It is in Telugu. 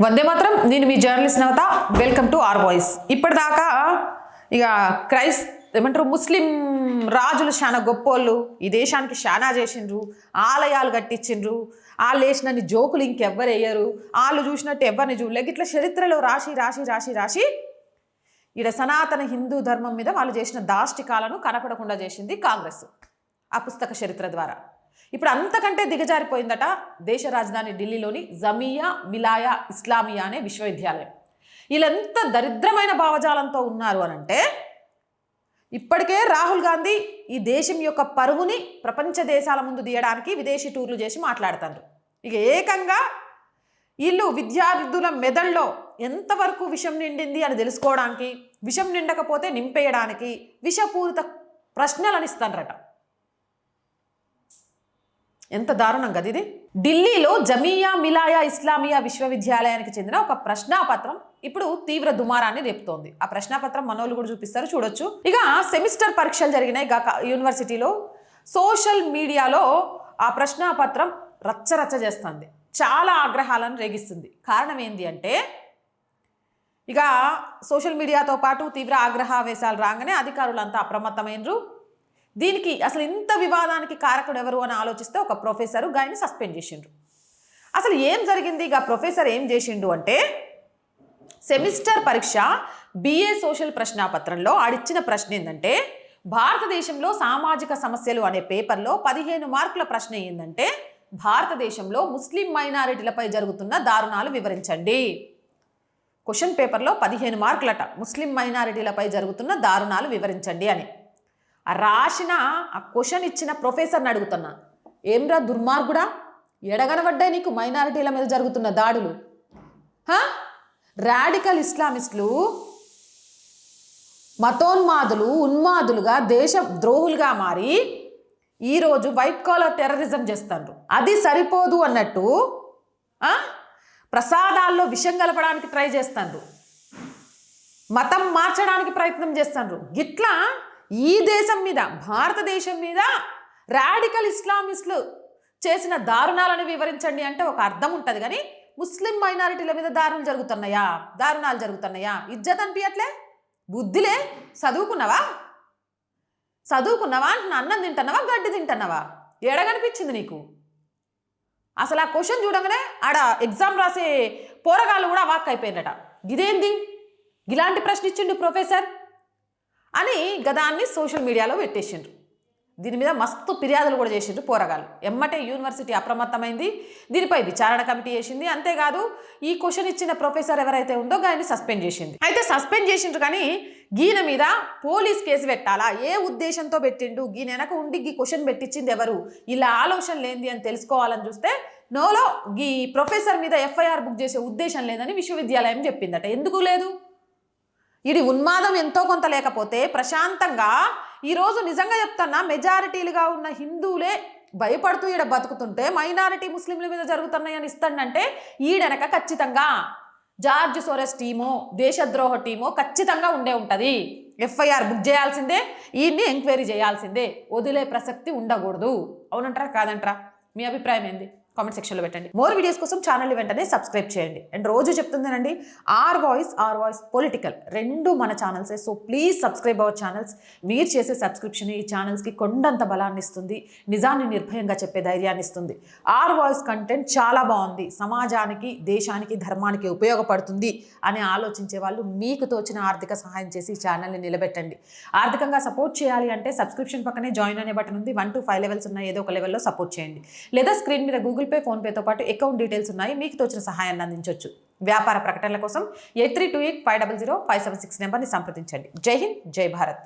వందే మాత్రం. నేను మీ journalist Navata. Welcome to our voice. ఇప్పటిదాకా ఇక ఏమంటారు ముస్లిం రాజులు చాలా గొప్పోళ్ళు, ఈ దేశానికి శానా చేసిండ్రు, ఆలయాలు కట్టించిండ్రు, వాళ్ళు వేసినన్ని జోకులు ఇంకెవ్వరు వేయరు, వాళ్ళు చూసినట్టు ఎవరిని చూడలేక ఇట్లా చరిత్రలో రాసి రాసి రాసి రాసి ఈడ సనాతన హిందూ ధర్మం మీద వాళ్ళు చేసిన దాష్టికాలను కనపడకుండా చేసింది కాంగ్రెస్ ఆ పుస్తక చరిత్ర ద్వారా. ఇప్పుడు అంతకంటే దిగజారిపోయిందట దేశ రాజధాని ఢిల్లీలోని జమియా మిలాయా ఇస్లామియా అనే విశ్వవిద్యాలయం. వీళ్ళెంత దరిద్రమైన భావజాలంతో ఉన్నారు అనంటే, ఇప్పటికే రాహుల్ గాంధీ ఈ దేశం యొక్క పరువుని ప్రపంచ దేశాల ముందు తీయడానికి విదేశీ టూర్లు చేసి మాట్లాడుతారు. ఇక ఏకంగా వీళ్ళు విద్యార్థుల మెదడులో ఎంతవరకు విషం నిండింది అని తెలుసుకోవడానికి, విషం నిండకపోతే నింపేయడానికి విషపూరిత ప్రశ్నలను ఇస్తారట. ఎంత దారుణం కదా ఇది. ఢిల్లీలో జమియా మిలాయా ఇస్లామియా విశ్వవిద్యాలయానికి చెందిన ఒక ప్రశ్నాపత్రం ఇప్పుడు తీవ్ర దుమారాన్ని రేపుతోంది. ఆ ప్రశ్నాపత్రం మనోళ్ళు కూడా చూపిస్తారు, చూడొచ్చు. ఇక సెమిస్టర్ పరీక్షలు జరిగినాయి యూనివర్సిటీలో. సోషల్ మీడియాలో ఆ ప్రశ్నాపత్రం రచ్చరచ్చ చేస్తుంది, చాలా ఆగ్రహాలను రేగిస్తుంది. కారణం ఏంటి అంటే, ఇక సోషల్ మీడియాతో పాటు తీవ్ర ఆగ్రహావేశాలు రాగానే అధికారులంతా అప్రమత్తమైనరు. దీనికి అసలు ఇంత వివాదానికి కారకుడు ఎవరు అని ఆలోచిస్తే ఒక ప్రొఫెసరు గాయని సస్పెండ్ చేసిండ్రు. అసలు ఏం జరిగింది? ఇక ప్రొఫెసర్ ఏం చేసిండు అంటే, సెమిస్టర్ పరీక్ష బిఏ సోషల్ ప్రశ్నాపత్రంలో ఆడిచ్చిన ప్రశ్న ఏంటంటే, భారతదేశంలో సామాజిక సమస్యలు అనే పేపర్లో 15 మార్కుల ప్రశ్న ఏంటంటే, భారతదేశంలో ముస్లిం మైనారిటీలపై జరుగుతున్న దారుణాలు వివరించండి. క్వశ్చన్ పేపర్లో 15 మార్కులట, ముస్లిం మైనారిటీలపై జరుగుతున్న దారుణాలు వివరించండి అని. రాసిన ఆ క్వశ్చన్ ఇచ్చిన ప్రొఫెసర్ని అడుగుతున్నా, ఏమ్రా దుర్మార్గుడా, ఎడగనబడ్డాయి నీకు మైనారిటీల మీద జరుగుతున్న దాడులు? రాడికల్ ఇస్లామిస్టులు మతోన్మాదులు ఉన్మాదులుగా దేశ ద్రోహులుగా మారి ఈరోజు వైట్ కాలర్ టెర్రరిజం చేస్తారు. అది సరిపోదు అన్నట్టు ప్రసాదాల్లో విషం కలపడానికి ట్రై చేస్తారు, మతం మార్చడానికి ప్రయత్నం చేస్తారు. గిట్లా ఈ దేశం మీద, భారతదేశం మీద రాడికల్ ఇస్లామిస్టులు చేసిన దారుణాలను వివరించండి అంటే ఒక అర్థం ఉంటుంది. కానీ ముస్లిం మైనారిటీల మీద దారుణాలు జరుగుతున్నాయా? ఇజ్జత్ అనిపించట్లే? బుద్ధిలే? చదువుకున్నావా అంటున్నా? అన్నం తింటున్నావా, గడ్డి తింటున్నావా? ఎడగనిపించింది నీకు? అసలు ఆ క్వశ్చన్ చూడగానే ఆడ ఎగ్జామ్ రాసే పోరగాళ్ళు కూడా వాక్ అయిపోయినట. ఇదేంది ఇలాంటి ప్రశ్న ఇచ్చిండు ప్రొఫెసర్ అని గదాన్ని సోషల్ మీడియాలో పెట్టేసిండ్రు. దీని మీద మస్తు ఫిర్యాదులు కూడా చేసిండ్రు పోరగాళ్ళు. ఎమ్మటే యూనివర్సిటీ అప్రమత్తమైంది, దీనిపై విచారణ కమిటీ చేసింది. అంతేకాదు ఈ క్వశ్చన్ ఇచ్చిన ప్రొఫెసర్ ఎవరైతే ఉందో ఆయన్ని సస్పెండ్ చేసింది. అయితే సస్పెండ్ చేసిండ్రు, కానీ గీన మీద పోలీస్ కేసు పెట్టాలా? ఏ ఉద్దేశంతో పెట్టిండు? గీన వెనక ఉండి ఈ క్వశ్చన్ పెట్టించింది ఎవరు? ఇలా ఆలోచన లేనిది అని తెలుసుకోవాలని చూస్తే నోలో ఈ ప్రొఫెసర్ మీద ఎఫ్ఐఆర్ బుక్ చేసే ఉద్దేశం లేదని విశ్వవిద్యాలయం చెప్పిందట. ఎందుకు లేదు? ఇది ఉన్మాదం ఎంతో కొంత లేకపోతే ప్రశాంతంగా ఈరోజు నిజంగా చెప్తున్నా, మెజారిటీలుగా ఉన్న హిందువులే భయపడుతూ ఈడ బతుకుతుంటే మైనారిటీ ముస్లింల మీద జరుగుతున్నాయని ఇస్తాడంటే ఈడనక ఖచ్చితంగా జార్జ్ సోరెస్ టీమో దేశద్రోహ టీమో ఖచ్చితంగా ఉంటుంది. ఎఫ్ఐఆర్ బుక్ చేయాల్సిందే, ఈయన్ని ఎంక్వైరీ చేయాల్సిందే, వదిలే ప్రసక్తి ఉండకూడదు. అవునంటారా కాదంటారా? మీ అభిప్రాయం ఏంది? కామెంట్ సెక్షన్లో పెట్టండి. మోర్ వీడియోస్ కోసం ఛానల్ని వెంటనే సబ్స్క్రైబ్ చేయండి. అండ్ రోజు చెప్తుందేనండి, ఆర్ వాయిస్ పొలిటికల్ రెండు మన ఛానల్సే. So please subscribe our channels. మీరు చేసే సబ్స్క్రిప్షన్ ఈ ఛానల్స్కి కొండంత బలాన్ని ఇస్తుంది, నిజాన్ని నిర్భయంగా చెప్పే ధైర్యాన్ని ఇస్తుంది. ఆర్ వాయిస్ కంటెంట్ చాలా బాగుంది, సమాజానికి, దేశానికి, ధర్మానికి ఉపయోగపడుతుంది అని ఆలోచించే వాళ్ళు మీకు తోచిన ఆర్థిక సహాయం చేసి ఈ ఛానల్ని నిలబెట్టండి. ఆర్థికంగా సపోర్ట్ చేయాలి అంటే సబ్స్క్రిప్షన్ పక్కనే జాయిన్ అనే బటన్ ఉంది. 1 to 5 లెవెల్స్ ఉన్నాయి, ఏదో ఒక లెవెల్లో సపోర్ట్ చేయండి. లేదా స్క్రీన్ మీద గూగుల్ పే, ఫోన్పేతో పాటు అకౌంట్ డీటెయిల్స్ ఉన్నాయి, మీకు తోచిన సహాయాన్ని అందించవచ్చు. వ్యాపార ప్రకటనల కోసం 8328500576 నెంబర్ని సంప్రదించండి. జై హింద్, జై భారత్.